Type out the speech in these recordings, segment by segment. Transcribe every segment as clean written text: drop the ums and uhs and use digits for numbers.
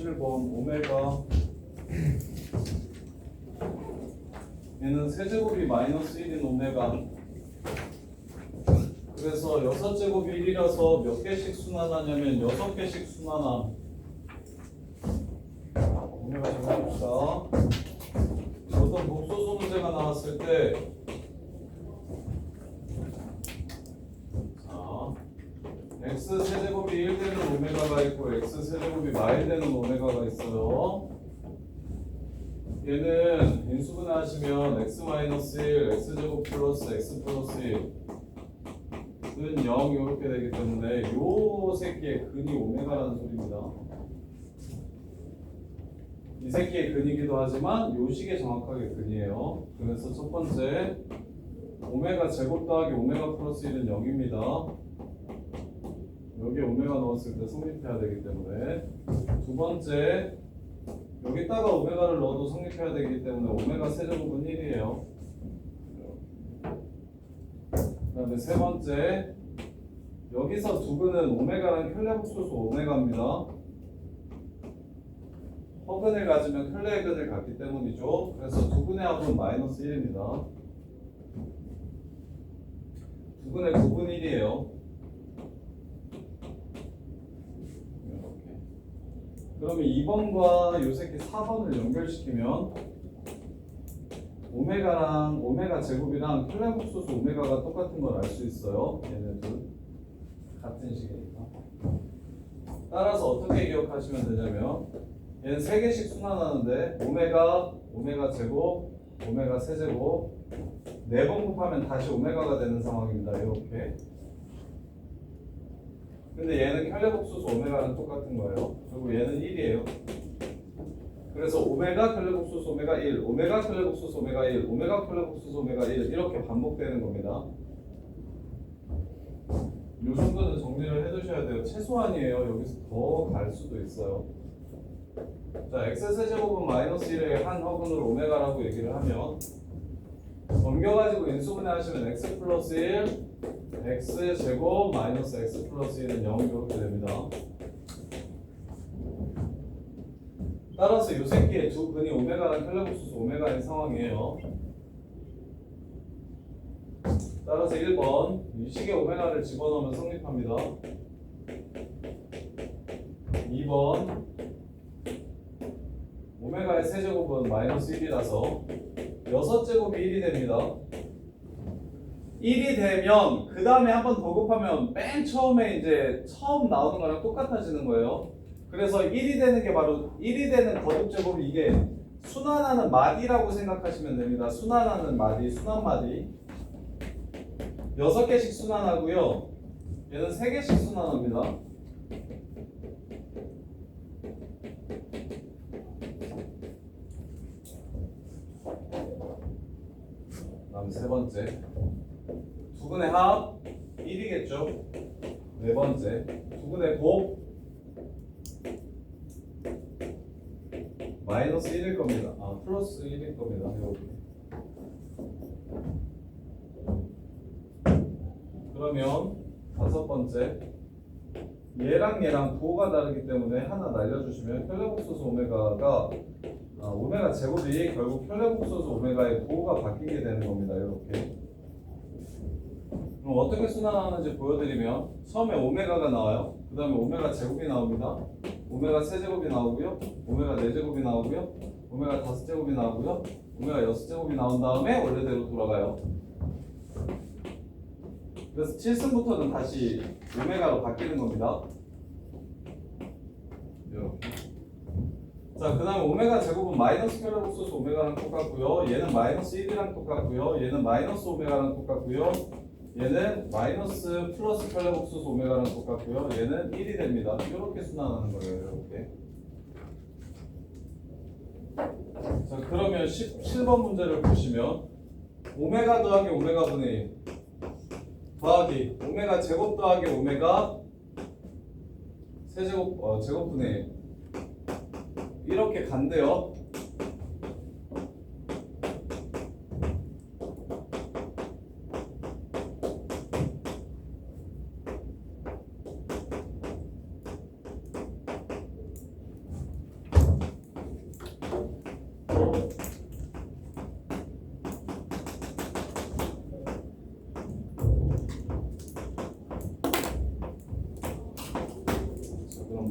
1번 오메가 얘는 세제곱이 마이너스 1인 오메가. 그래서 6제곱이 1이라서 몇 개씩 순환하냐면 6개씩 순환함. 오메가 좀 해봅시다. 어떤 복소수 문제가 나왔을 때 x 세제곱이 1 되는 오메가가 있고 x 세제곱이 마일 되는 오메가가 있어요. 얘는 인수분해 하시면 x 마이너스 1, x제곱 플러스 x 플러스 1은 0 이렇게 되기 때문에 요 새끼의 근이 오메가라는 소리입니다. 이 새끼의 근이기도 하지만 요 식의 정확하게 근이에요. 그래서 첫 번째 오메가 제곱 더하기 오메가 플러스 1은 0입니다. 여기 오메가 넣었을 때 성립해야 되기 때문에. 두 번째 여기다가 오메가를 넣어도 성립해야 되기 때문에 오메가 세제곱은 1이에요. 그 다음에 세 번째 여기서 두 근은 오메가랑 켤레복소수 오메가입니다. 허근을 가지면 켤레의 근을 갖기 때문이죠. 그래서 두 근의 합은 마이너스 1입니다. 두 근의 곱은 1이에요. 그러면 2번과 요 새끼 4번을 연결시키면 오메가랑 오메가 제곱이랑 켤레복소수 오메가가 똑같은 걸 알 수 있어요. 얘네들 같은 식이니까. 따라서 어떻게 기억하시면 되냐면 얘는 3개씩 순환하는데 오메가 제곱, 오메가 세제곱 4번 곱하면 다시 오메가가 되는 상황입니다. 이렇게. 근데 얘는 켤레복소수 오메가는 똑같은 거예요. 그리고 얘는 1이에요. 그래서 오메가 켤레복소수 오메가 1, 오메가 켤레복소수 오메가 1, 오메가 켤레복소수 오메가 1 이렇게 반복되는 겁니다. 이 정도는 정리를 해두셔야 돼요. 최소한이에요. 여기서 더 갈 수도 있어요. 자, x 세제곱은 마이너스 1의 한 허근으로 오메가라고 얘기를 하면 넘겨가지고 인수분해 하시면 x 플러스 1 x 제곱 마이너스 x 플러스 1은 0 이렇게 됩니다. 따라서 이 새끼의 두 근이 오메가랑 켤레복소수 오메가인 상황이에요. 따라서 1번 이 식의 오메가를 집어넣으면 성립합니다. 2번 오메가의 세제곱은 마이너스 1이라서 6제곱이 1이 됩니다. 1이 되면 그 다음에 한 번 더 곱하면 맨 처음에 이제 처음 나오는 거랑 똑같아지는 거예요. 그래서 1이 되는 게 바로 1이 되는 거듭제곱이 이게 순환하는 마디라고 생각하시면 됩니다. 순환하는 마디, 순환마디 6개씩 순환하고요. 얘는 3개씩 순환합니다. 다음 세 번째 두 근의 합 1이겠죠. 네 번째 두 근의 곱 마이너스 1일 겁니다. 플러스 1일 겁니다. 이렇게. 그러면 다섯 번째 얘랑 부호가 다르기 때문에 하나 날려주시면 켤레복소수 오메가가 오메가 제곱이 결국 켤레복소수 오메가의 부호가 바뀌게 되는 겁니다. 이렇게. 그럼 어떻게 순환하는지 보여드리면 처음에 오메가가 나와요. 그 다음에 오메가 제곱이 나옵니다. 오메가 세제곱이 나오고요. 오메가 4제곱이 나오고요. 오메가 5제곱이 나오고요. 오메가 6제곱이 나온 다음에 원래대로 돌아가요. 그래서 7승부터는 다시 오메가로 바뀌는 겁니다. 이렇게. 자, 그 다음에 오메가 제곱은 마이너스 켤레복소수 오메가랑 똑같고요. 얘는 마이너스 1이랑 똑같고요. 얘는 마이너스 오메가랑 똑같고요. 얘는 마이너스 플러스 켤레복소수 오메가랑 똑같고요. 얘는 1이 됩니다. 이렇게 순환하는 거예요. 이렇게. 자, 그러면 17번 문제를 보시면 오메가 더하기 오메가 분의 1 더하기 오메가 제곱 더하기 오메가 세제곱 제곱분의 1 이렇게 간대요.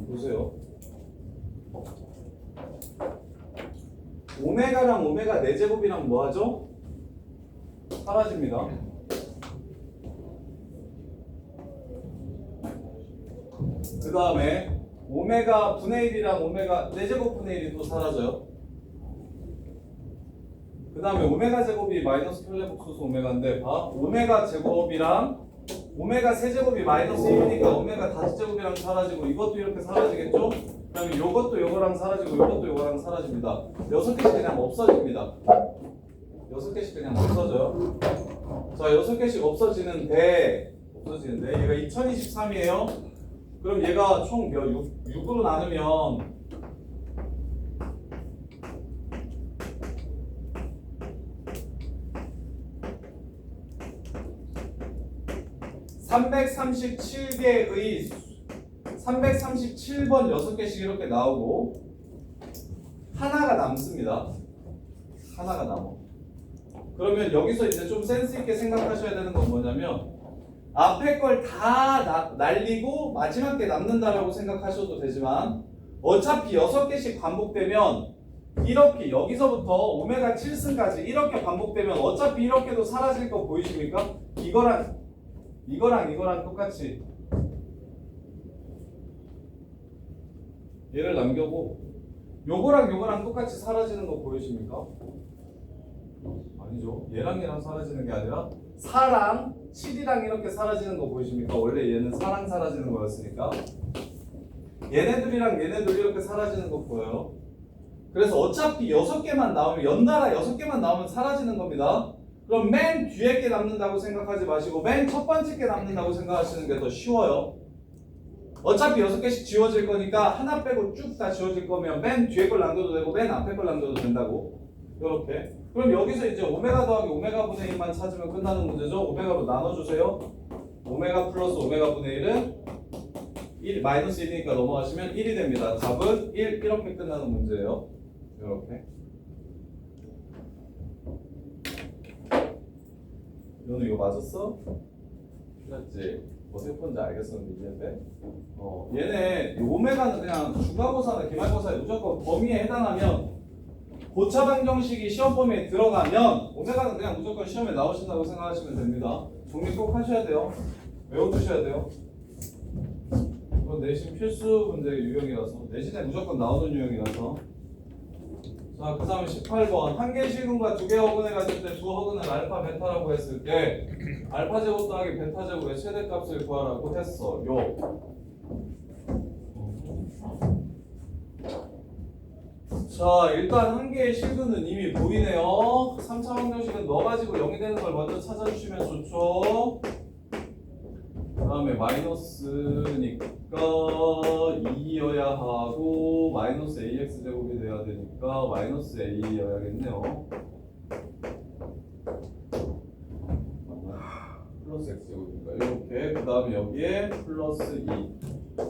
보세요. 오메가랑 오메가 4제곱이랑 뭐 하죠? 사라집니다. 그 다음에 오메가 분의 1이랑 오메가 4제곱 분의 1이 또 사라져요. 그 다음에 오메가 제곱이 마이너스 켤레복소수 오메가인데 봐. 오메가 제곱이랑 오메가 세제곱이 마이너스 1이니까 오메가 5제곱이랑 사라지고 이것도 이렇게 사라지겠죠? 그 다음에 요것도 요거랑 사라지고 요것도 요거랑 사라집니다. 6개씩 그냥 없어집니다. 6개씩 그냥 없어져요. 자, 6개씩 없어지는데 얘가 2023이에요. 그럼 얘가 총 몇? 6으로 나누면 337개의 337번 6개씩 이렇게 나오고 하나가 남습니다. 하나가 남아. 그러면 여기서 이제 좀 센스 있게 생각하셔야 되는 건 뭐냐면 앞에 걸 다 날리고 마지막 게 남는다라고 생각하셔도 되지만 어차피 6개씩 반복되면 이렇게 여기서부터 오메가 7승까지 이렇게 반복되면 어차피 이렇게도 사라질 거 보이십니까? 이거랑 똑같이 얘를 남겨고 요거랑 똑같이 사라지는 거 보이십니까? 아니죠. 얘랑 사라지는 게 아니라 4랑 7이랑 이렇게 사라지는 거 보이십니까? 원래 얘는 4랑 사라지는 거였으니까 얘네들이랑 얘네들 이렇게 사라지는 거 보여요. 그래서 어차피 6개만 나오면 연달아 6개만 나오면 사라지는 겁니다. 그럼 맨 뒤에 게 남는다고 생각하지 마시고 맨 첫 번째 게 남는다고 생각하시는 게 더 쉬워요. 어차피 6개씩 지워질 거니까 하나 빼고 쭉 다 지워질 거면 맨 뒤에 걸 남겨도 되고 맨 앞에 걸 남겨도 된다고. 이렇게. 그럼 여기서 이제 오메가 더하기 오메가 분의 1만 찾으면 끝나는 문제죠. 오메가로 나눠주세요. 오메가 플러스 오메가 분의 1은 1, 마이너스 1이니까 넘어가시면 1이 됩니다. 답은 1 이렇게 끝나는 문제예요. 이렇게. 너는 이거 맞았어? 틀렸지? 어떻게 푼지 알겠었는데 이제인데 얘네 오메가는 그냥 중간고사나 기말고사에 무조건 범위에 해당하면 고차 방정식이 시험 범위에 들어가면 오메가는 그냥 무조건 시험에 나오신다고 생각하시면 됩니다. 정리 꼭 하셔야 돼요. 외워두셔야 돼요. 이건 내신 필수 문제 유형이라서 내신에 무조건 나오는 유형이라서. 자, 그 다음에 18번 한 개 실근과 두 개 허근을 가질 때 두 허근을 알파 베타라고 했을 때 알파 제곱 더하기 베타 제곱의 최대값을 구하라고 했어요. 자, 일단 한 개의 실근은 이미 보이네요. 3차 방정식은 넣어가지고 0이 되는 걸 먼저 찾아주시면 좋죠. 그 다음에 마이너스니까 2여야 하고 마이너스 ax 제곱이 돼야 되니까 마이너스 a여야겠네요. 플러스 x 제곱이니까 이렇게. 그 다음에 여기에 플러스 2.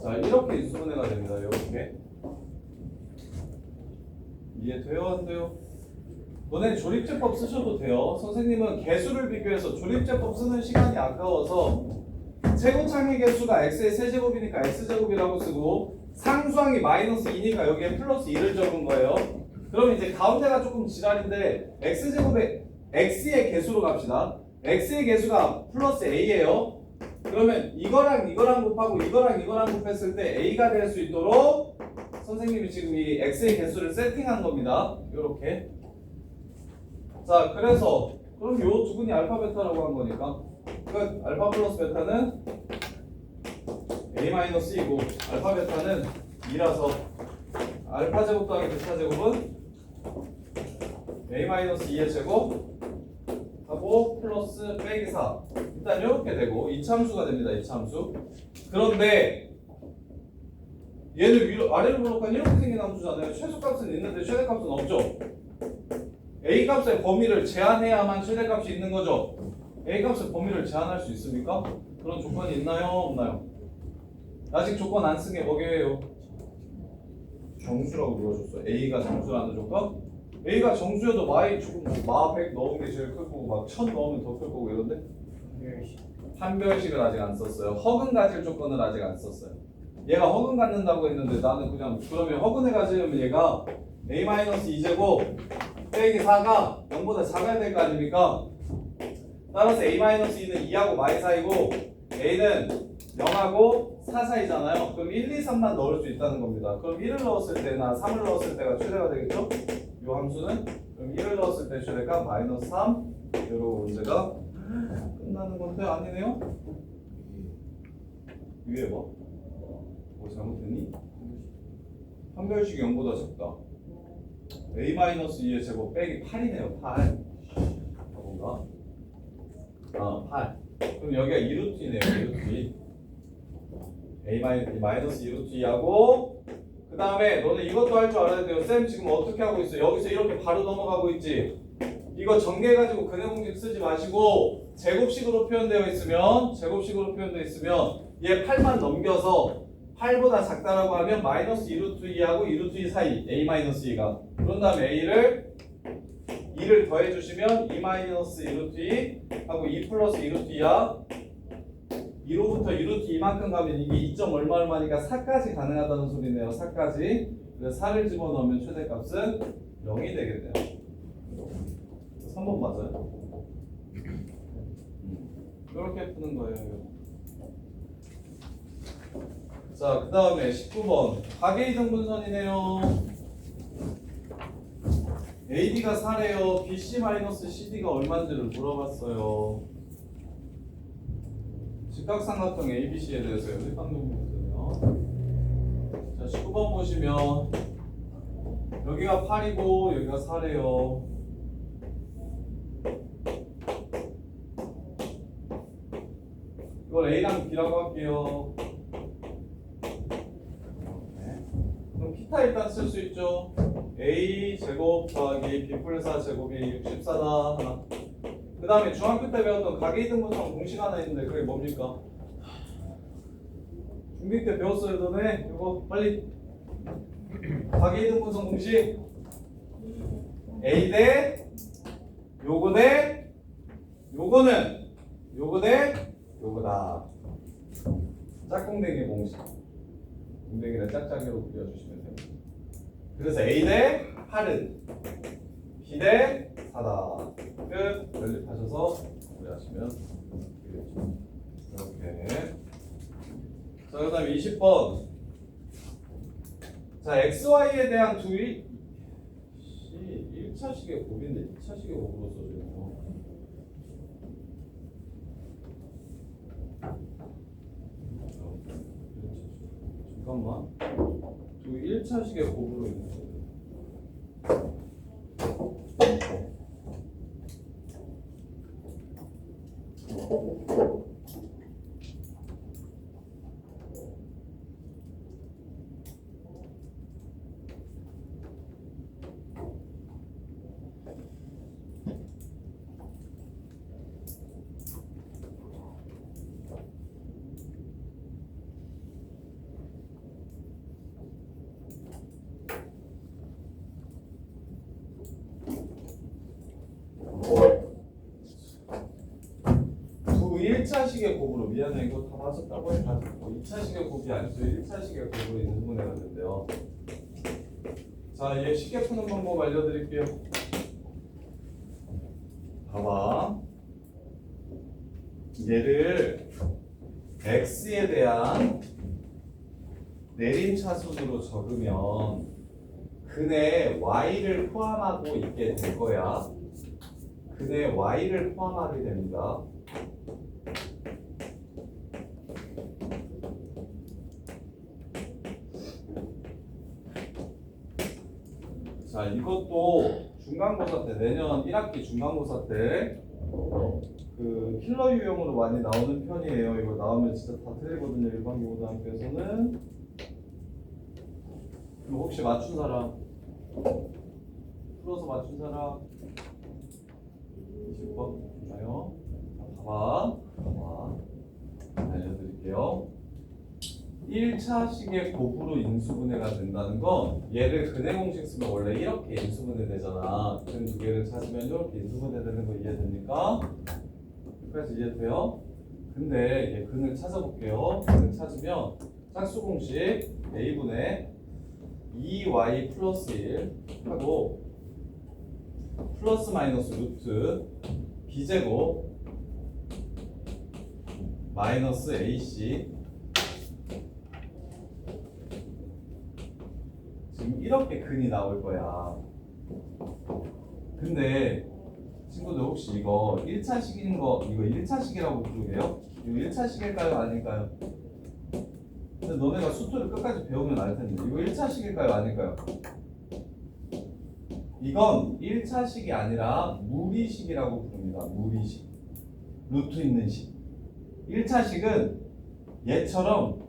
자, 이렇게 인수분해가 됩니다. 이렇게. 이해돼요? 안 돼요? 너네 조립제법 쓰셔도 돼요. 선생님은 개수를 비교해서 조립제법 쓰는 시간이 아까워서 최고창의 개수가 x의 세제곱이니까 x제곱이라고 쓰고 상수항이 마이너스 2니까 여기에 플러스 2를 적은 거예요. 그럼 이제 가운데가 조금 지랄인데 x제곱에 x의 개수로 갑시다. x의 개수가 플러스 a예요. 그러면 이거랑 곱하고 이거랑 곱했을 때 a가 될 수 있도록 선생님이 지금 이 x의 개수를 세팅한 겁니다. 요렇게. 자, 그래서 그럼 요 두 분이 알파 베타라고 한 거니까 그 알파 플러스 베타는 a-2이고 알파 베타는 2라서 알파 제곱 더하기 베타 제곱은 a-2의 제곱 하고 플러스 빼기 4 일단 이렇게 되고 이차함수가 됩니다. 이차함수. 그런데 얘를 위로 아래로 볼록한 이렇게 생긴 함수잖아요. 최소값은 있는데 최대값은 없죠. a 값의 범위를 제한해야만 최대값이 있는 거죠. a 값의 범위를 제한할 수 있습니까? 그런 조건이 있나요? 없나요? 아직 조건 안 쓴 게 뭐게요? 정수라고 물어줬어. a가 정수라는 조건? a가 정수여도 y 조금 마 100 넣은 게 제일 크고 막 1000 넣으면 더 클 거고 이런데? 판별식을 아직 안 썼어요. 허근 가질 조건을 아직 안 썼어요. 얘가 허근 갖는다고 했는데 나는 그냥 그러면 허근에 가지려면 얘가 a-2제곱 빼기 4가 0보다 작아야 될 거 아닙니까? 따라서 a-2는 2하고 마이 사이고 a는 0하고 4 사이잖아요. 그럼 1, 2, 3만 넣을 수 있다는 겁니다. 그럼 1을 넣었을 때나 3을 넣었을 때가 최대가 되겠죠? 이 함수는 그럼 1을 넣었을 때 최대가 마이너스 3 이런 문제가 끝나는 건데 아니네요? 위에 봐. 뭐 잘못했니? 판별식이 0보다 작다. a-2의 제곱 빼기 8이네요. 8. 뭔가? 8. 그럼 여기가 2루트이네요. 2루트. a-2하고 그 다음에 너는 이것도 할 줄 알아야 돼요. 쌤 지금 어떻게 하고 있어? 여기서 이렇게 바로 넘어가고 있지? 이거 전개해가지고 근해공식 쓰지 마시고 제곱식으로 표현되어 있으면 얘 8만 넘겨서 8보다 작다라고 하면 마이너스 2루트 2하고 2루트 2 사이 a-2가 그런 다음에 a를 2를 더해주시면 2 마이너스 2루트 2 하고 2 플러스 2루트 2야 2로부터 2루트 2만큼 가면 이게 2점 얼마니까 4까지 가능하다는 소리네요. 4까지. 그래서 4를 집어넣으면 최대값은 0이 되겠네요. 3번 맞아요? 이렇게 푸는 거예요. 자, 그 다음에 19번 가계이등분선이네요. AD가 4래요. BC-CD가 얼마인지를 물어봤어요. 직각삼각형 ABC에 대해서 연립방정식이거든요. 자, 19번 보시면 여기가 8이고 여기가 4래요. 이걸 A랑 B라고 할게요. 그럼 피타 일단 쓸 수 있죠. A 제곱 더하기 B 플러스 4 제곱이 64다 하나. 그 다음에 중학교 때 배웠던 가계이등분선 공식 하나 있는데 그게 뭡니까? 중딩 때 배웠어요 너네? 이거 빨리 가계이등분선 공식 A 대 요거 대 요거는 요거 대 요거다. 짝꿍댕이 공식 공댕이를 짝짝이로 그려주시면 됩니다. 그래서 A 대 8은 B 대 4다. 끝. 연립하셔서 마무리하시면 되겠죠. 이렇게. 자, 그 다음에 20번. 자, XY에 대한 두 1차식의 곱인데 2차식의 곱으로 써주네요. 잠깐만. 두 1차식의 곱으로 있는 거예요. 두 1차식의 곱으로 미안해 이거 다 맞았다고 해가지고 2차식의 곱이 아니죠. 1차식의 곱으로 인수분해갔는데요. 자, 얘 쉽게 푸는 방법 알려드릴게요. 봐봐. 얘를 x에 대한 내림차순으로 적으면 근에 y를 포함하고 있게 될 거야. 근에 y를 포함하게 됩니다. 자, 이것도 중간고사 때 내년 1학기 중간고사 때 그 킬러 유형으로 많이 나오는 편이에요. 이거 나오면 진짜 다 틀리거든요. 일반고등학교에서는. 이거 혹시 맞춘 사람? 풀어서 맞춘 사람? 20번 있나요? 봐봐. 알려드릴게요. 1차식의 곱으로 인수분해가 된다는 건 얘를 근해공식 쓰면 원래 이렇게 인수분해 되잖아. 근 두 개를 찾으면 이렇게 인수분해 되는 거 이해됩니까? 여기까지 이해돼요? 근데 얘 근을 찾아볼게요. 근을 찾으면 짝수 공식 a분의 2y 플러스 1 하고 플러스 마이너스 루트 b제곱 마이너스 ac 지금 이렇게 근이 나올 거야. 근데 친구들 혹시 이거 1차식인 거 이거 1차식이라고 부르게요? 이거 1차식일까요? 아닐까요? 근데 너네가 수투를 끝까지 배우면 알 텐데 이거 1차식일까요? 아닐까요? 이건 1차식이 아니라 무리식이라고 부릅니다. 무리식. 루트 있는 식. 1차식은 얘처럼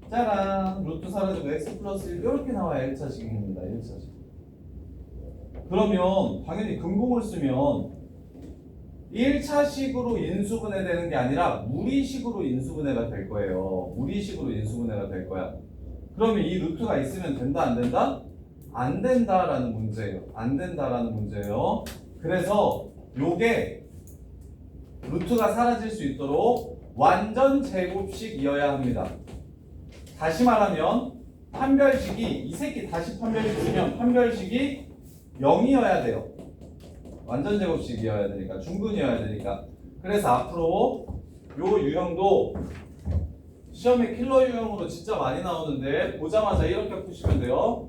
짜란 루트 사라지고 x 플러스 1 이렇게 나와야 1차식입니다. 1차식. 그러면 당연히 근공을 쓰면 1차식으로 인수분해되는 게 아니라 무리식으로 인수분해가 될 거예요. 무리식으로 인수분해가 될 거야. 그러면 이 루트가 있으면 된다 안 된다? 안 된다라는 문제예요. 안 된다라는 문제예요. 그래서 요게 루트가 사라질 수 있도록 완전 제곱식이어야 합니다. 다시 말하면 판별식이 이 새끼 다시 판별식 쓰면 판별식이 0이어야 돼요. 완전 제곱식이어야 되니까 중근이어야 되니까. 그래서 앞으로 요 유형도 시험에 킬러 유형으로 진짜 많이 나오는데 보자마자 이렇게 푸시면 돼요.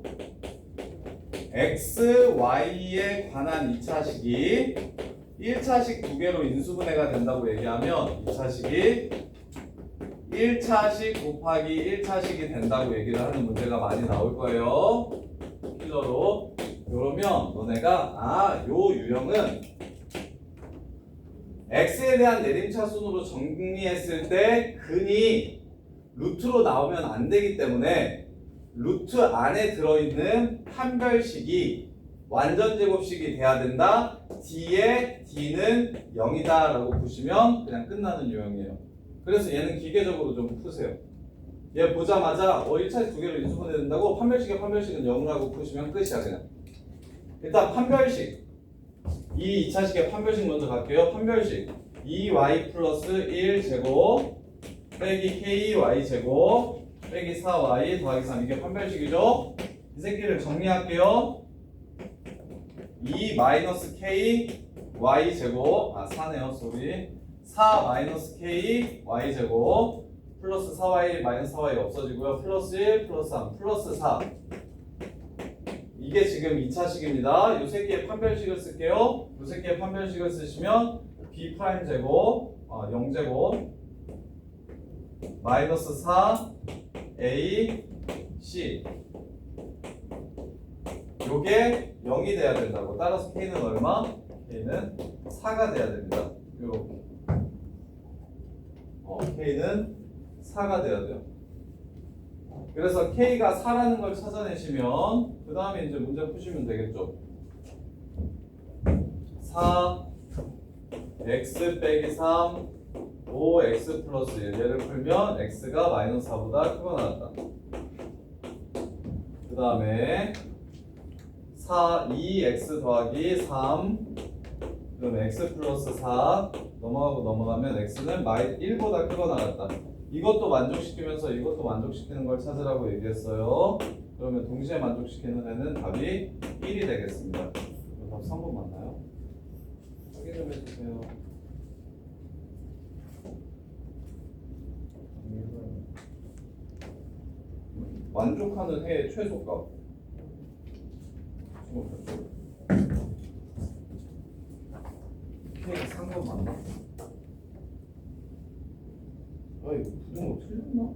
x, y에 관한 2차식이 1차식 두 개로 인수분해가 된다고 얘기하면 2차식이 1차식 곱하기 1차식이 된다고 얘기를 하는 문제가 많이 나올 거예요. 킬러로. 그러면 너네가 요 유형은 x에 대한 내림차순으로 정리했을 때 근이 루트로 나오면 안 되기 때문에 루트 안에 들어있는 판별식이 완전 제곱식이 돼야 된다. d에 d는 0이다 라고 보시면 그냥 끝나는 유형이에요. 그래서 얘는 기계적으로 좀 푸세요. 얘 보자마자 1차식 두 개로 인수분해 된다고 판별식은 0이라고 푸시면 끝이야. 그냥 일단 판별식 이 2차식의 판별식 먼저 갈게요. 판별식 2y 플러스 1 제곱 빼기 ky 제곱 빼기 4y 더하기 3 이게 판별식이죠. 이 새끼를 정리할게요. 2 마이너스 k y 제곱 4네요. 쏘리 4 마이너스 k y 제곱 플러스 4y 마이너스 4y 없어지고요. 플러스 1 플러스 3 플러스 4 이게 지금 2차식입니다. 요 새끼의 판별식을 쓸게요. 요 새끼의 판별식을 쓰시면 b 프라임 제곱 0제곱 마이너스 4 a c 요게 0이 돼야 된다고. 따라서 k는 얼마? k는 4가 돼야 됩니다. 요렇게 k는 4가 돼야 돼요. 그래서 k가 4라는 걸 찾아내시면 그 다음에 이제 문제 푸시면 되겠죠. 4 x 빼기 3 5x 플러스 1 얘를 풀면 x가 마이너스 4보다 크거나 같다. 그 다음에 2x 더하기 3 그럼 x 플러스 4 넘어가고 넘어가면 x는 1보다 크거나 같다. 이것도 만족시키면서 이것도 만족시키는 걸 찾으라고 얘기했어요. 그러면 동시에 만족시키는 애는 답이 1이 되겠습니다. 답 3번 맞나요? 확인 좀 해주세요. 만족하는 해의 최소값. K 상관 맞나? 이거 부등호 틀렸나?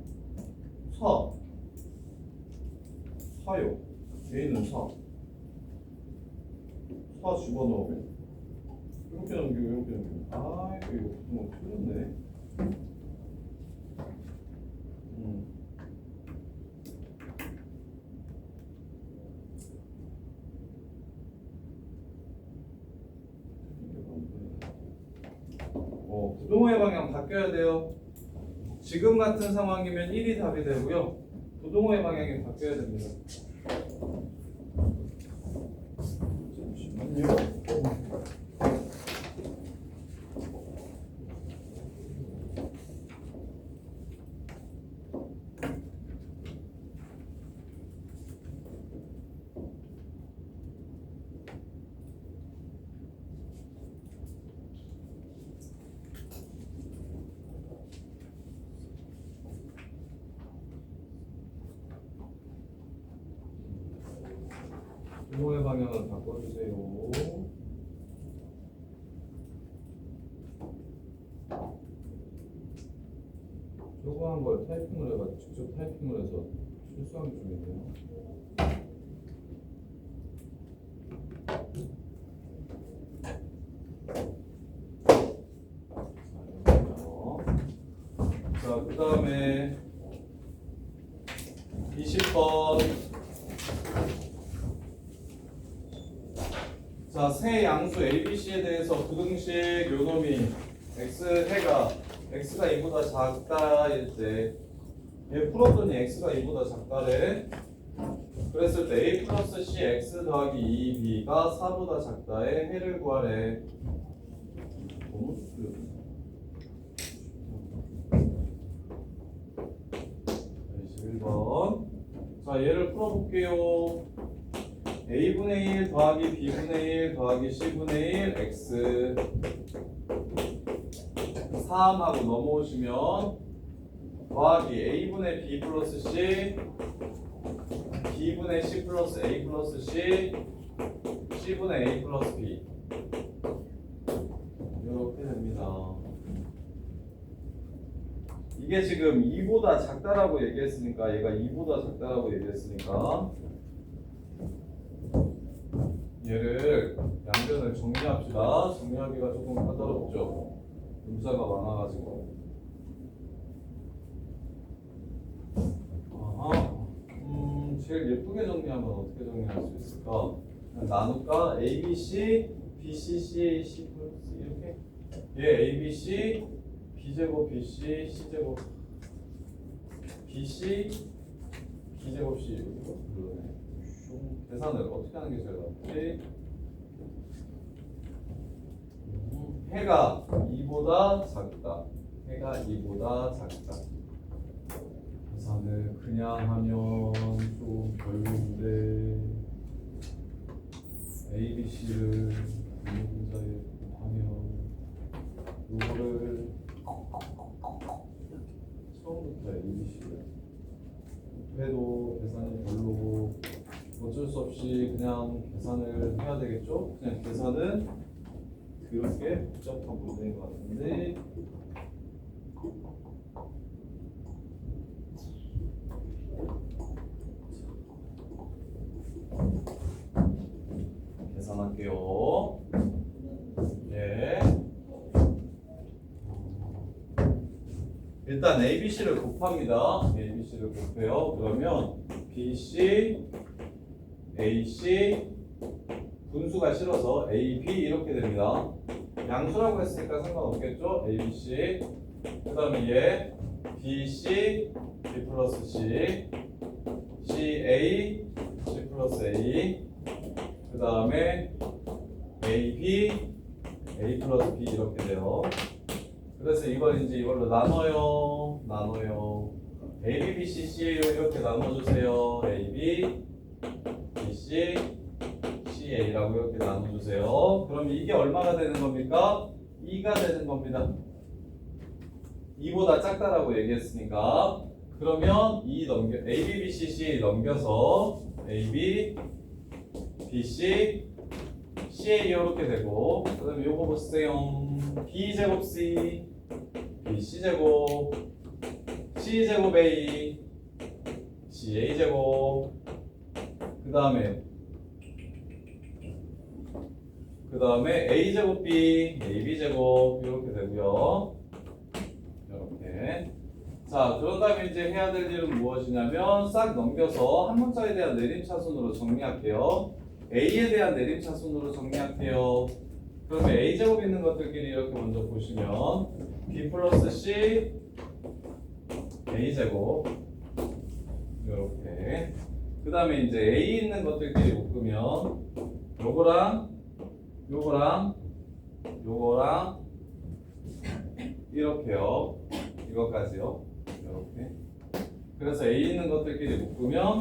4요. A는 4 집어넣으면 이렇게 넘기고 이렇게 넘기고 이거 부등호 틀렸네. 부등호의 방향 바뀌어야 돼요. 지금 같은 상황이면 1이 답이 되고요. 부등호의 방향이 바뀌어야 됩니다. 잠시만요. 분모의 방향을 바꿔주세요. 조그만 걸 타이핑을 해가지고 직접 타이핑을 해서 실수한 게 좀 있네요. 자, 그 다음에 20번. 자, 세 양수 ABC에 대해서 부등식 요놈이 x해가 x가 2보다 작다일 때 얘 풀었더니 x가 2보다 작다래. 그랬을 때 a 플러스 c x 더하기 2b가 4보다 작다의 해를 구하래. 너무 쉽죠. 21번. 자, 얘를 풀어볼게요. a분의 1 더하기 b분의 1 더하기 c분의 1 x 3하고 넘어오시면 더하기 a분의 b 플러스 c b분의 c 플러스 a 플러스 c c분의 a 플러스 b 이렇게 됩니다. 이게 지금 2보다 작다라고 얘기했으니까 얘가 2보다 작다라고 얘기했으니까 얘를 양변을 정리합시다. 정리하기가 조금 까다롭죠. 문자가 많아가지고. 제일 예쁘게 정리하면 어떻게 정리할 수 있을까? 그냥 나눌까? A, B, C, B, C, C, A, C 플러스 이렇게. 얘 A, B, C, B제곱, B, C, C제곱, B, C, B제곱, C 이거 그러네. 계산을 어떻게 하는 게 제일 낫지? 해가 2보다 작다. 해가 2보다 작다. 계산을 그냥 하면 좀 별로인데 A, B, C를 분모분자에 곱하면 이거를 처음부터 A, B, C를 곱해도 계산이 별로고 어쩔 수 없이 그냥 계산을 해야 되겠죠? 그냥 계산은 그렇게 복잡한 문제인 것 같은데 계산할게요. 예. 일단 ABC를 곱합니다. ABC를 곱해요. 그러면 BC, AC 분수가 싫어서 AB 이렇게 됩니다. 양수라고 했으니까 상관없겠죠? ABC 그 다음에 얘 BC, B 플러스 C, CA, C 플러스 A 그 다음에 AB, A 플러스 B 이렇게 돼요. 그래서 이걸 이제 이걸로 나눠요. AB, BC, CA로 이렇게 나눠주세요. AB, BC, CA라고 이렇게 나눠주세요. 그럼 이게 얼마가 되는 겁니까? 2가 되는 겁니다. 2보다 작다라고 얘기했으니까 그러면 AB, BC, CA 넘겨서 AB, BC, CA 이렇게 되고 그 다음에 요거 보세요. B제곱 C, BC제곱, C제곱 A, CA제곱 그 다음에 A제곱 B, AB제곱 이렇게 되고요. 이렇게. 자, 그런 다음에 이제 해야 될 일은 무엇이냐면 싹 넘겨서 한 문자에 대한 내림차순으로 정리할게요. A에 대한 내림차순으로 정리할게요. 그러면 A제곱 있는 것들끼리 이렇게 먼저 보시면 B 플러스 C A제곱 이렇게 그 다음에 이제 A 있는 것들끼리 묶으면 요거랑 이렇게요. 이것까지요. 이렇게. 그래서 A 있는 것들끼리 묶으면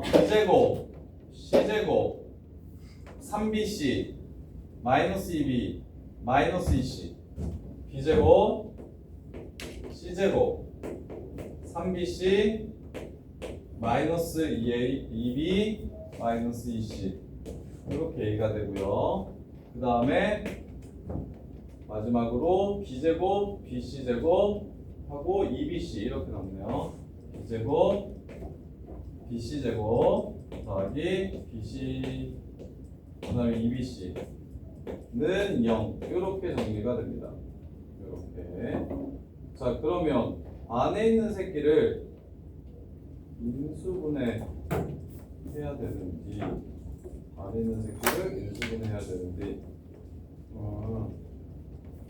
B제곱, C제곱, 3BC, 마이너스 2B, 마이너스 2C, B제곱, C제곱, 3BC, 마이너스 2a, 2b, 마이너스 2c 이렇게 a가 되고요. 그 다음에 마지막으로 b제곱, bc제곱 하고 2bc 이렇게 남네요. b제곱, bc제곱 더하기 bc 그 다음에 2bc는 0 이렇게 정리가 됩니다. 이렇게. 자, 그러면 안에 있는 새끼를 인수분해 해야 되는지, 안에 있는 새끼를 인수분해 해야 되는지,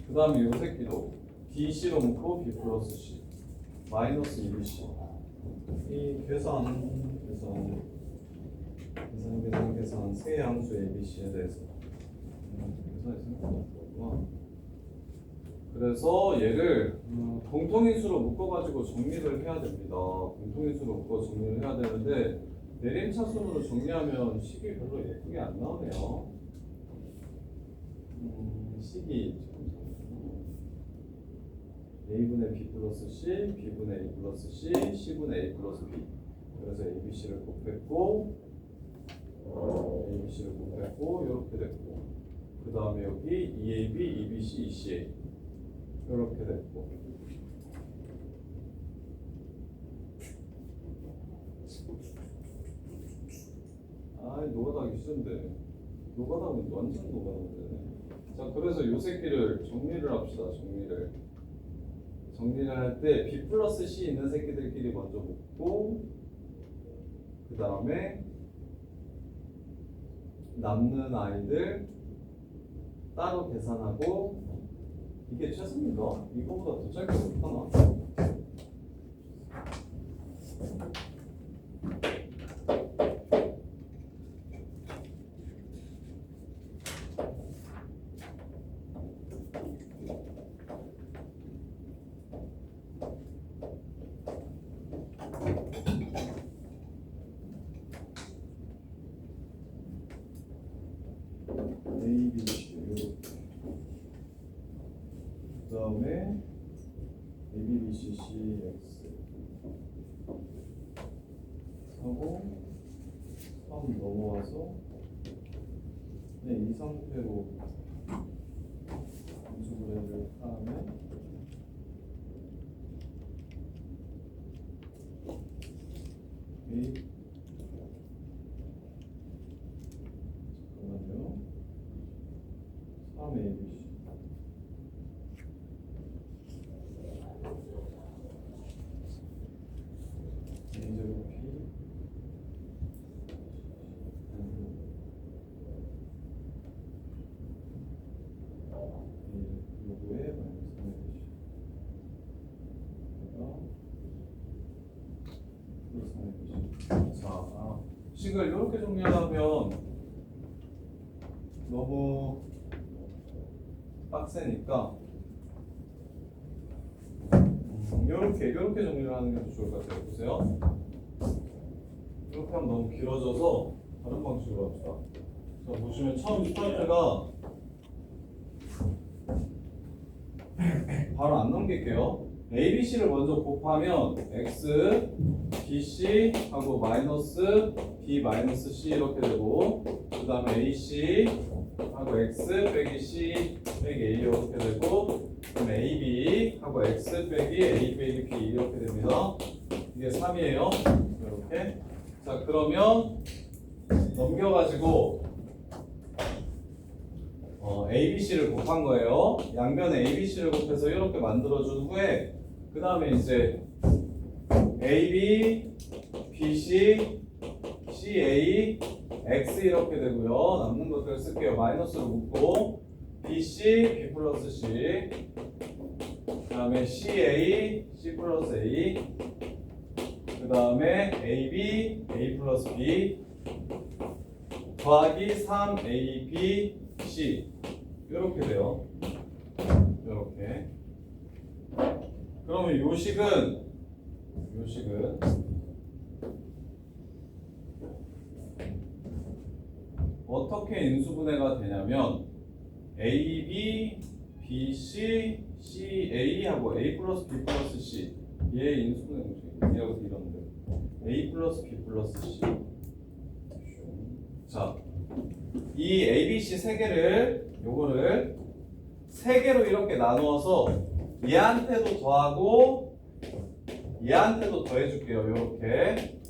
그 다음에 이 새끼도 bc로 묶고 b 플러스 c 마이너스 2bc 이 계산 세 함수 abc에 대해서 계산이 생각났구나. 그래서 얘를 공통인수로 묶어가지고 정리를 해야 됩니다. 공통인수로 묶어 정리를 해야 되는데 내림차순으로 정리하면 식이 별로 예쁘게 안 나오네요. 식이 a분의 b 플러스 c, b분의 a 플러스 c, c분의 a 플러스 b. 그래서 abc를 곱했고 이렇게 됐고, 그 다음에 여기 2ab, 2bc, 2ca 이렇게 됐고, 노가다하기 싫은데 노가다하면 완전 노가다인데. 자, 그래서 이 새끼를 정리를 합시다. 정리를 할 때 b 플러스 c 있는 새끼들끼리 먼저 묶고, 그 다음에 남는 아이들 따로 계산하고. 이게 최소인가? 이거보다 더 짧게 못하나? A, B, C 이렇게. 그 다음에 A, B, B, C, C, X 하고 3 넘어와서 이 상태로 인수분해를 하면 A 잠깐만요. 3ABC A제곱 P 요거에 마이너스 3ABC 플러스 3ABC. 자, 식을 이렇게 정리하면 너무 빡세니까 이렇게 정리를 하는 게 더 좋을 것 같아요. 보세요. 이렇게 하면 너무 길어져서 다른 방식으로 합시다. 자, 보시면 처음 스타트가 바로 안 넘길게요. ABC를 먼저 곱하면 X, BC 하고 마이너스 B 마이너스 C 이렇게 되고, 그 다음에 AC 하고 X 빼기 C 빼기 A 이렇게 되고, 그 다음에 AB 하고 X 빼기 A 빼기 B 이렇게 됩니다. 이게 3이에요. 이렇게. 자, 그러면 넘겨가지고 ABC를 곱한 거예요. 양변에 ABC를 곱해서 이렇게 만들어준 후에, 그 다음에 이제 AB, BC, CA, X 이렇게 되고요. 남는 것들 쓸게요. 마이너스로 묶고 BC, B 플러스 C, 그 다음에 CA, C 플러스 A, 그 다음에 AB, A 플러스 B 더하기 3AB, C 이렇게 돼요. 이렇게. 그러면 요식은 어떻게 인수분해가 되냐면 AB, BC, CA 하고 A 플러스 B 플러스 C 얘 인수분해 공식 이런데 a 플러스 b 플러스 c. 자, 이 a, b, c 세 개를 요거를 세 개로 이렇게 나누어서 얘한테도 더하고 얘한테도 더해줄게요. 요렇게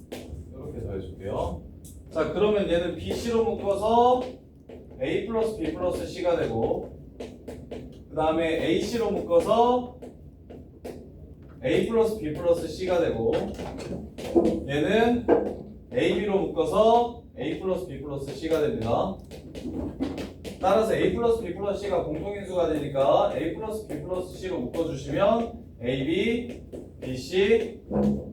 더해줄게요. 자, 그러면 얘는 bc로 묶어서 a 플러스 b 플러스 c가 되고, 그 다음에 ac로 묶어서 a 플러스 b 플러스 c가 되고, 얘는 ab로 묶어서 a 플러스 b 플러스 c가 됩니다. 따라서 a 플러스 b 플러스 c가 공통인수가 되니까 a 플러스 b 플러스 c로 묶어주시면 ab, bc,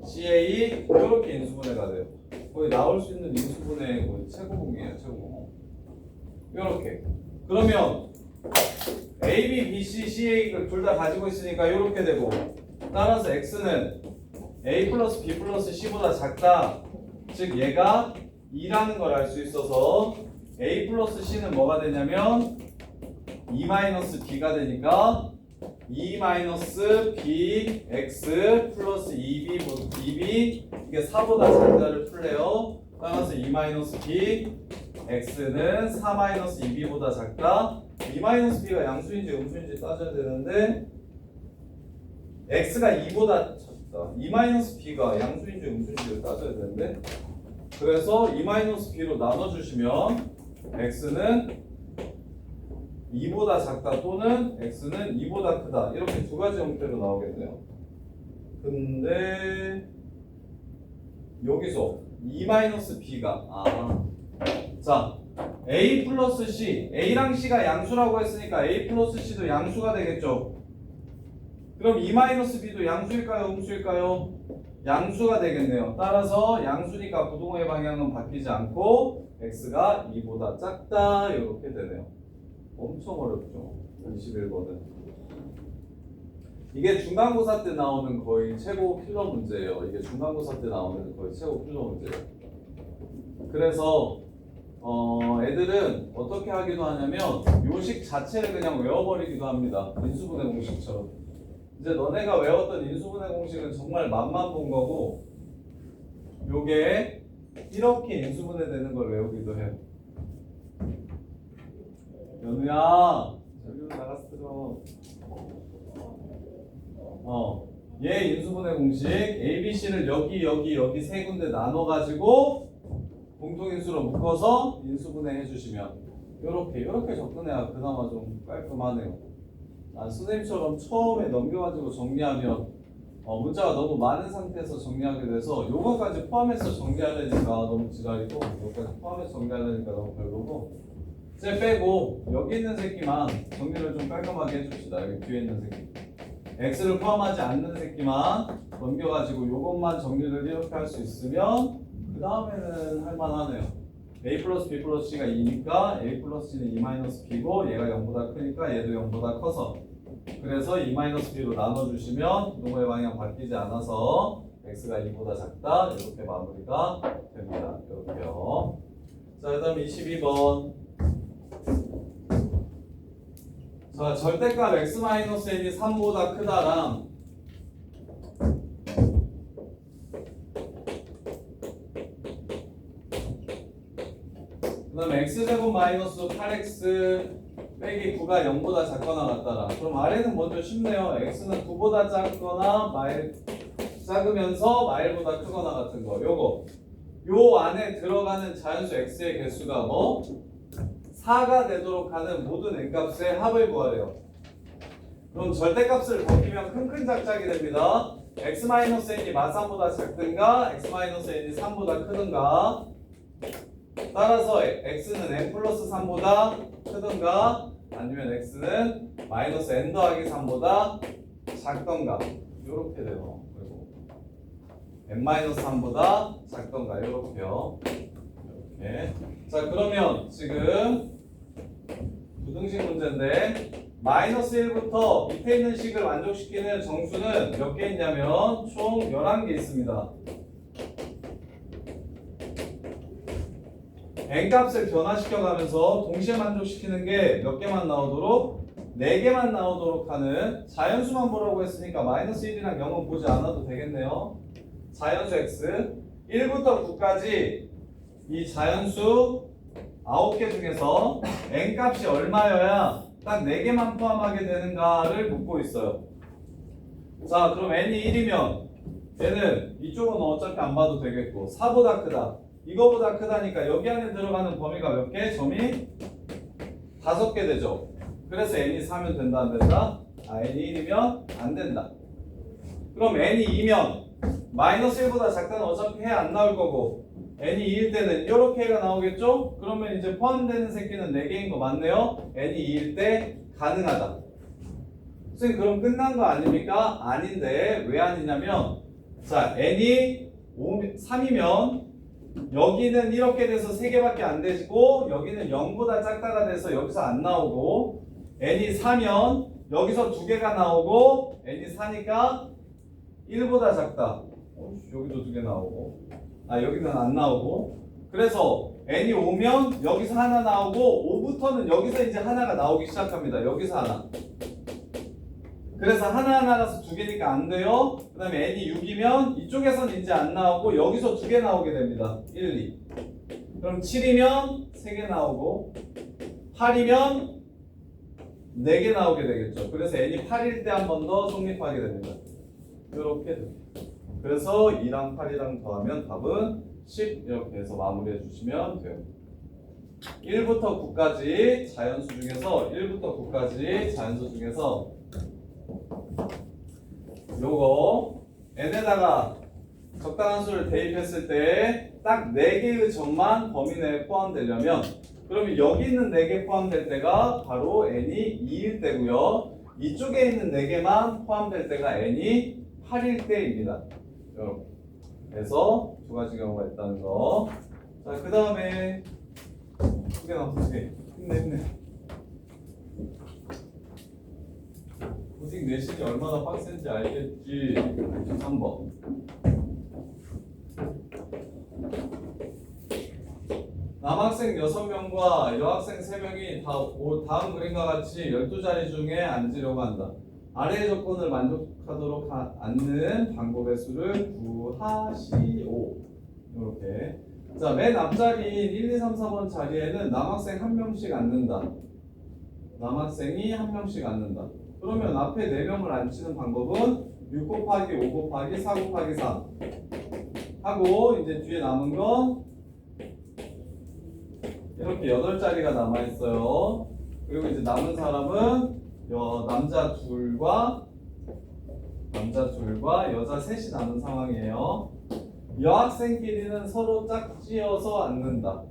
ca 이렇게 인수분해가 돼요. 거의 나올 수 있는 인수분해 거의 최고봉이에요. 최고봉. 이렇게. 그러면 a, b, b, c, ca를 둘 다 가지고 있으니까 이렇게 되고, 따라서 x는 a 플러스 b 플러스 c보다 작다. 즉 얘가 2라는 걸 알 수 있어서 a 플러스 c는 뭐가 되냐면 2 마이너스 b가 되니까 2 마이너스 b x 플러스 2b 이게 4보다 작다를 풀래요. 따라서 2 마이너스 b x는 4 마이너스 2b보다 작다. 2 마이너스 b가 양수인지 음수인지 따져야 되는데 x가 2보다 작다. 2 마이너스 b가 양수인지 음수인지를 따져야 되는데, 그래서 2 마이너스 b로 나눠주시면 x는 2보다 작다 또는 x는 2보다 크다, 이렇게 두 가지 형태로 나오겠네요. 근데 여기서 2 마이너스 b가 자, a 플러스 c, a랑 c가 양수라고 했으니까 a 플러스 c도 양수가 되겠죠. 그럼 2 마이너스 b도 양수일까요? 음수일까요? 양수가 되겠네요. 따라서 양수니까 부동호의 방향은 바뀌지 않고 x가 2보다 작다, 이렇게 되네요. 엄청 어렵죠. 21번은. 이게 중간고사 때 나오는 거의 최고 필러 문제예요. 이게 중간고사 때 나오는 거의 최고 필러 문제예요. 그래서 애들은 어떻게 하기도 하냐면 요식 자체를 그냥 외워버리기도 합니다. 인수분해 공식처럼. 이제 너네가 외웠던 인수분해 공식은 정말 맛만 본 거고, 요게 이렇게 인수분해 되는 걸 외우기도 해요. 연우야, 저기로 나갔어. 얘 인수분해 공식 A, B, C를 여기 세 군데 나눠가지고 공통인수로 묶어서 인수분해 해주시면 요렇게 접근해야 그나마 좀 깔끔하네요. 선생님처럼 처음에 넘겨가지고 정리하면 문자가 너무 많은 상태에서 정리하게 돼서 요거까지 포함해서 정리하려니까 너무 지랄이고, 요거까지 포함해서 정리하려니까 너무 별로고, 이제 빼고 여기 있는 새끼만 정리를 좀 깔끔하게 해줍시다. 여기 뒤에 있는 새끼 x를 포함하지 않는 새끼만 넘겨가지고 요것만 정리를 이렇게 할 수 있으면 그 다음에는 할만하네요. a 플러스 b 플러스 c가 2니까 a 플러스 c는 2 마이너스 b고, 얘가 0보다 크니까 얘도 0보다 커서, 그래서 2 마이너스 b로 나눠주시면 부동호의 방향 바뀌지 않아서 x가 2보다 작다, 이렇게 마무리가 됩니다. 이렇게요. 자, 그 다음 22번. 자, 절대값 x-n이 3보다 크다랑 그 다음에 x제곱 마이너스 8x 빼기 9가 0보다 작거나 같다라. 그럼 아래는 먼저 쉽네요. x는 9보다 작거나 작으면서 마일보다 크거나 같은 거. 요거 요 안에 들어가는 자연수 x의 개수가 4가 되도록 하는 모든 n값의 합을 구하래요. 그럼 절대값을 벗기면 큰큰 작작이 됩니다. x-n이 마3보다 작든가 x-n이 3보다 크든가, 따라서 x는 n 플러스 3보다 크든가 아니면 x는 마이너스 n 더하기 3보다 작던가, 이렇게 돼요. 그리고 n-3보다 작던가, 이렇게요. 이렇게. 자, 그러면 지금 부등식 문제인데 마이너스 1부터 밑에 있는 식을 만족시키는 정수는 몇 개 있냐면 총 11개 있습니다. n값을 변화시켜가면서 동시에 만족시키는 게 몇 개만 나오도록 4개만 나오도록 하는 자연수만 보라고 했으니까 마이너스 1이랑 0은 보지 않아도 되겠네요. 자연수 x 1부터 9까지 이 자연수 9개 중에서 n 값이 얼마여야 딱 4개만 포함하게 되는가를 묻고 있어요. 자, 그럼 n이 1이면 얘는 이쪽은 어차피 안 봐도 되겠고 4보다 크다. 이거보다 크다니까 여기 안에 들어가는 범위가 몇 개? 점이 5개 되죠. 그래서 n이 4면 된다 안 된다? n이 1이면 안 된다. 그럼 n이 2면 마이너스 1보다 작다는 어차피 해 안 나올 거고 n이 2일 때는 이렇게 해가 나오겠죠? 그러면 이제 포함되는 새끼는 4개인 거 맞네요? n이 2일 때 가능하다. 선생님 그럼 끝난 거 아닙니까? 아닌데 왜 아니냐면 자 n이 3이면 여기는 이렇게 돼서 3개밖에 안 되고 여기는 0보다 작다가 돼서 여기서 안 나오고 n이 4면 여기서 2개가 나오고 n이 4니까 1보다 작다. 여기도 2개 나오고 여기는 안 나오고 그래서 n이 5면 여기서 하나 나오고 5부터는 여기서 이제 하나가 나오기 시작합니다. 여기서 하나. 그래서 하나하나라서 2개니까 안 돼요. 그 다음에 n이 6이면 이쪽에서는 이제 안 나오고 여기서 2개 나오게 됩니다. 1, 2. 그럼 7이면 3개 나오고 8이면 4개 나오게 되겠죠. 그래서 n이 8일 때 한 번 더 성립하게 됩니다. 이렇게 됩니다. 그래서 2랑 8이랑 더하면 답은 10 이렇게 해서 마무리해 주시면 돼요. 1부터 9까지 자연수 중에서 요거 n에다가 적당한 수를 대입했을 때 딱 4개의 점만 범위 내에 포함되려면 그러면 여기 있는 4개 포함될 때가 바로 n이 2일 때고요. 이쪽에 있는 4개만 포함될 때가 n이 8일 때입니다. 이렇게 그래서 2가지 경우가 있다는 거. 자, 그 다음에 2개 남았지. 힘내. 고딩 내신이 얼마나 빡센지 알겠지. 3번. 남학생 6명과 여학생 3명이 다음 그림과 같이 12자리 중에 앉으려고 한다. 아래의 조건을 만족하도록 않는 방법의 수를 구하시오. 이렇게. 자, 맨 앞자리인 1, 2, 3, 4번 자리에는 남학생 1명씩 앉는다. 남학생이 1명씩 앉는다. 그러면 앞에 4명을 앉히는 방법은 6 곱하기 5 곱하기 4 곱하기 3 하고 이제 뒤에 남은 건 이렇게 8자리가 남아있어요. 그리고 이제 남은 사람은 남자 둘과 여자 셋이 남은 상황이에요. 여학생끼리는 서로 짝지어서 앉는다.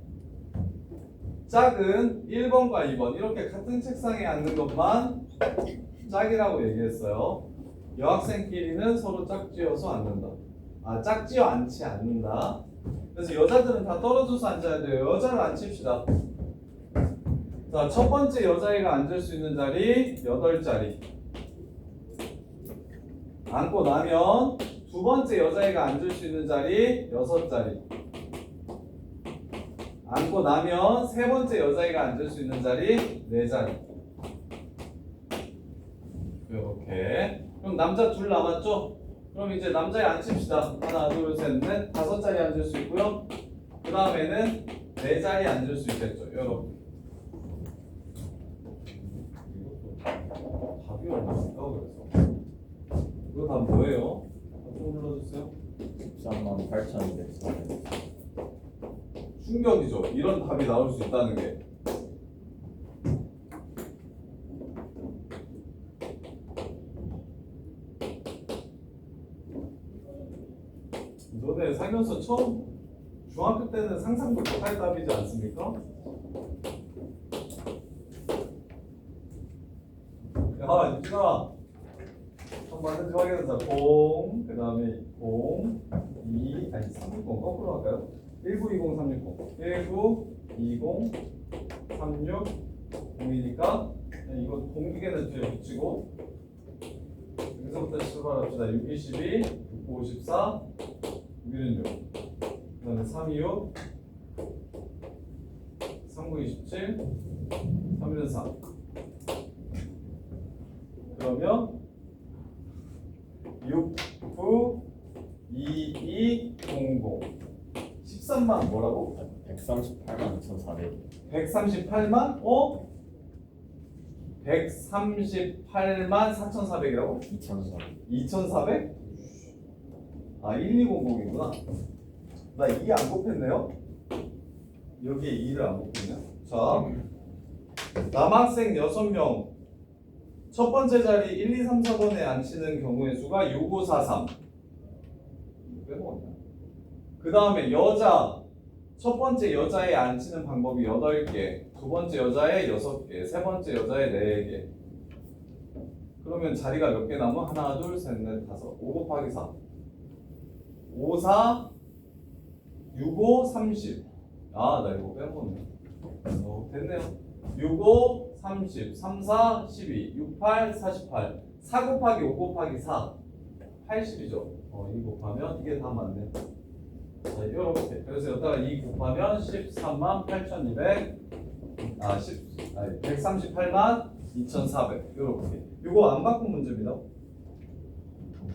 짝은 1번과 2번 이렇게 같은 책상에 앉는 것만 짝이라고 얘기했어요. 여학생끼리는 서로 짝지어서 앉는다. 짝지어 앉지 않는다. 그래서 여자들은 다 떨어져서 앉아야 돼요. 여자를 앉힙시다. 자, 첫 번째 여자애가 앉을 수 있는 자리 8자리. 앉고 나면 두 번째 여자애가 앉을 수 있는 자리 6자리. 앉고 나면 세 번째 여자애가 앉을 수 있는 자리 4자리. 이렇게. 그럼 남자 둘 남았죠? 그럼 이제 남자애 앉힙시다. 하나, 둘, 셋, 넷, 5자리 앉을 수 있고요. 그 다음에는 4자리 앉을 수 있겠죠. 이렇게. 답이 얼마일까 그래서? 이거 답 뭐예요? 좀 불러주세요. 138,200. 충격이죠. 이런 답이 나올 수 있다는 게. 너네 살면서 처음 중학교 때는 상상도 못할 답이지 않습니까? 야, 유진아. 한번 맞는지 확인하자. 0, 그 다음에 0, 2, 360 거꾸로 할까요? 1920, 360. 19, 20, 36, 0이니까 이거 공기계는 뒤에 붙이고 여기서부터 출발합시다. 6, 22, 6, 54, 6, 6. 그 다음에 3, 2, 6, 3, 9, 27, 3, 1, 3. 그러면 6, 9, 2, 2, 0, 0 13만 뭐라고? 138만 2,400. 138만 138만 4,400이라고? 2,400. 2,400? 아 1200이구나. 나 2 안 곱했네요? 여기에 2를 안 곱했네. 자 남학생 6명 첫 번째 자리 1, 2, 3, 4번에 앉히는 경우의 수가 6, 5, 4, 3 빼먹었냐? 그 다음에 여자 첫 번째 여자에 앉히는 방법이 8개, 두 번째 여자에 6개, 세 번째 여자에 4개. 그러면 자리가 몇 개 남아? 하나, 둘, 셋, 넷, 다섯. 5 곱하기 4. 5, 4, 6, 5, 30. 아, 나 이거 빼먹었네. 됐네요. 6, 5, 30, 3, 4, 12, 6, 8, 48. 4 곱하기 5 곱하기 4. 80이죠. 이 곱하면 이게 다 맞네. 자, 이렇게. 그래서 여기다가 2 곱하면 13만 8,200. 138만 2,400. 이렇게. 이거 안 바꾼 문제입니다.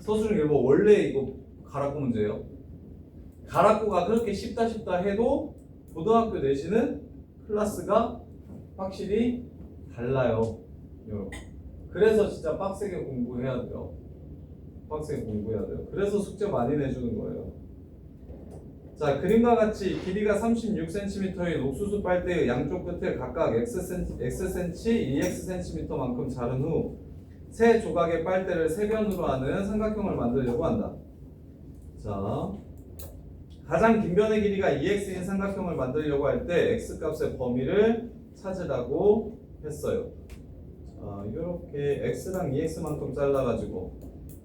서술형 일본 원래 이거 가락고 문제예요. 가락고가 그렇게 쉽다 해도 고등학교 내시는 클래스가 확실히 달라요. 이렇게. 그래서 진짜 빡세게 공부해야 돼요. 빡세게 공부해야 돼요. 그래서 숙제 많이 내주는 거예요. 자, 그림과 같이 길이가 36cm인 옥수수 빨대의 양쪽 끝을 각각 Xcm, 2Xcm만큼 자른 후 세 조각의 빨대를 세 변으로 하는 삼각형을 만들려고 한다. 자, 가장 긴 변의 길이가 2X인 삼각형을 만들려고 할 때 X값의 범위를 찾으라고 했어요. 자, 이렇게 X랑 2X만큼 잘라가지고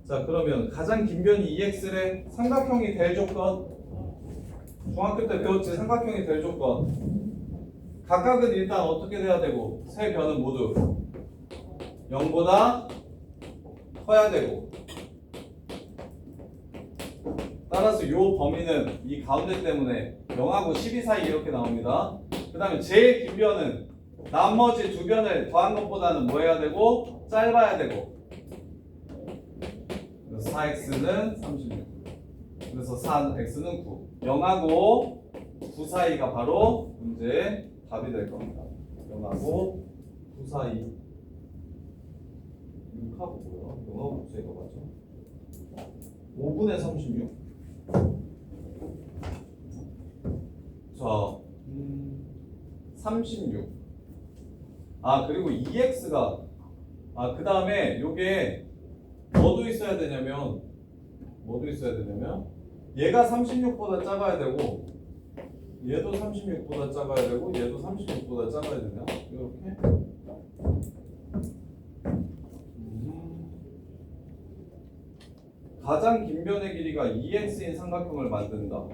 자, 그러면 가장 긴 변이 2X래 삼각형이 될 조건 중학교 때 배웠지. 삼각형이 될 조건 각각은 일단 어떻게 돼야 되고 세 변은 모두 0보다 커야 되고 따라서 이 범위는 이 가운데 때문에 0하고 12 사이 이렇게 나옵니다. 그 다음에 제일 긴 변은 나머지 두 변을 더한 것보다는 뭐 해야 되고 짧아야 되고 그래서 4x는 36 그래서 4x는 9 0하고 9 사이가 바로 문제의 답이 될 겁니다. 0하고 9 사이 6하고 뭐야? 0하고 9 사이가 맞죠? 5분의 36 자 36 그리고 2x가 그 다음에 요게 뭐도 있어야 되냐면 얘가 36보다 작아야 되고 얘도 36보다 작아야 되고 얘도 36보다 작아야 되냐? 이렇게 가장 긴 변의 길이가 2x인 삼각형을 만든다.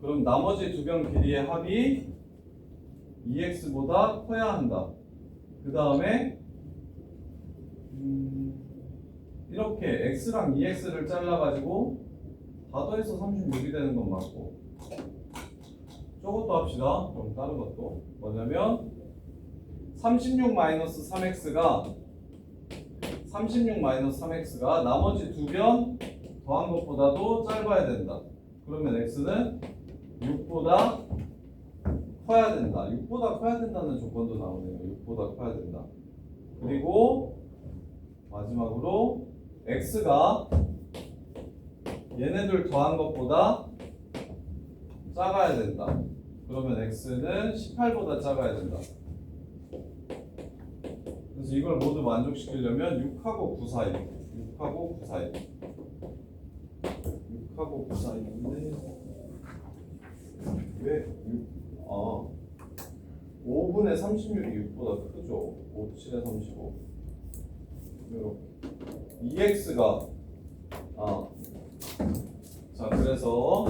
그럼 나머지 두 변 길이의 합이 2x보다 커야 한다. 그 다음에 이렇게 x랑 2x를 잘라가지고 다 더해서 36이 되는 건 맞고 저것도 합시다. 그럼 다른 것도 뭐냐면 36-3x가 나머지 두 변 더한 것보다도 짧아야 된다. 그러면 x는 6보다 커야 된다. 6보다 커야 된다는 조건도 나오네요. 6보다 커야 된다. 그리고 마지막으로 x가 얘네들 더한 것보다 작아야 된다. 그러면 x는 18보다 작아야 된다. 그래서 이걸 모두 만족시키려면 6하고 9 사이 6하고 9 사이인데 왜 5분의 36이 6보다 크죠. 5, 7에 35 이렇게 2x가 자 그래서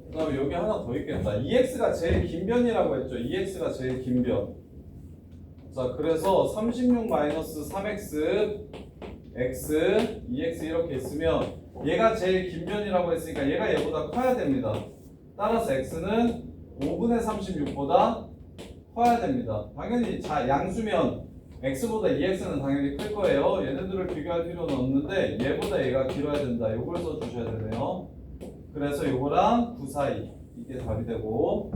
그 다음에 여기 하나 더 있겠다. 2x가 제일 긴 변이라고 했죠. 2x가 제일 긴 변. 자 그래서 36-3x x 2x 이렇게 있으면 얘가 제일 긴 변이라고 했으니까 얘가 얘보다 커야 됩니다. 따라서 x는 5분의 36보다 커야 됩니다. 당연히 양수면 x보다 2x는 당연히 클 거예요. 얘네들을 비교할 필요는 없는데 얘보다 얘가 길어야 된다. 요걸 써주셔야 되네요. 그래서 요거랑 9 사이 이게 답이 되고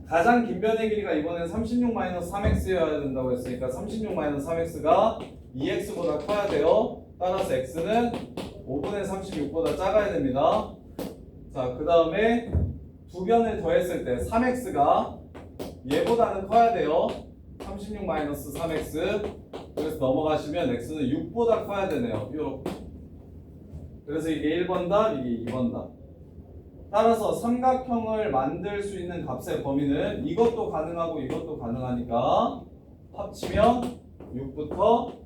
가장 긴 변의 길이가 이번엔 36-3x여야 된다고 했으니까 36-3x가 2x보다 커야 돼요. 따라서 x는 5분의 36보다 작아야 됩니다. 자, 그 다음에 두 변을 더했을 때 3x가 얘보다는 커야 돼요. 36-3x. 그래서 넘어가시면 x는 6보다 커야 되네요. 요렇게. 그래서 이게 1번 답, 이게 2번 답. 따라서 삼각형을 만들 수 있는 값의 범위는 이것도 가능하고 이것도 가능하니까 합치면 6부터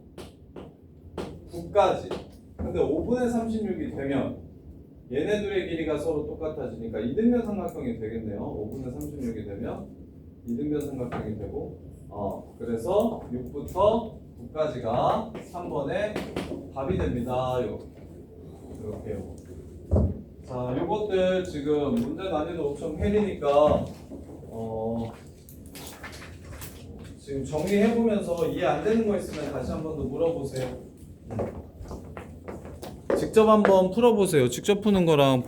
9까지. 근데 5분의 36이 되면 얘네들의 길이가 서로 똑같아지니까 이등변 삼각형이 되겠네요. 5분의 36이 되면 이등변 삼각형이 되고 그래서 6부터 9까지가 3번의 답이 됩니다. 이렇게요. 자, 요것들 지금 문제 난이도 옵션 헬이니까 지금 정리해보면서 이해 안 되는 거 있으면 다시 한 번 더 물어보세요. 직접 한번 풀어보세요. 직접 푸는 거랑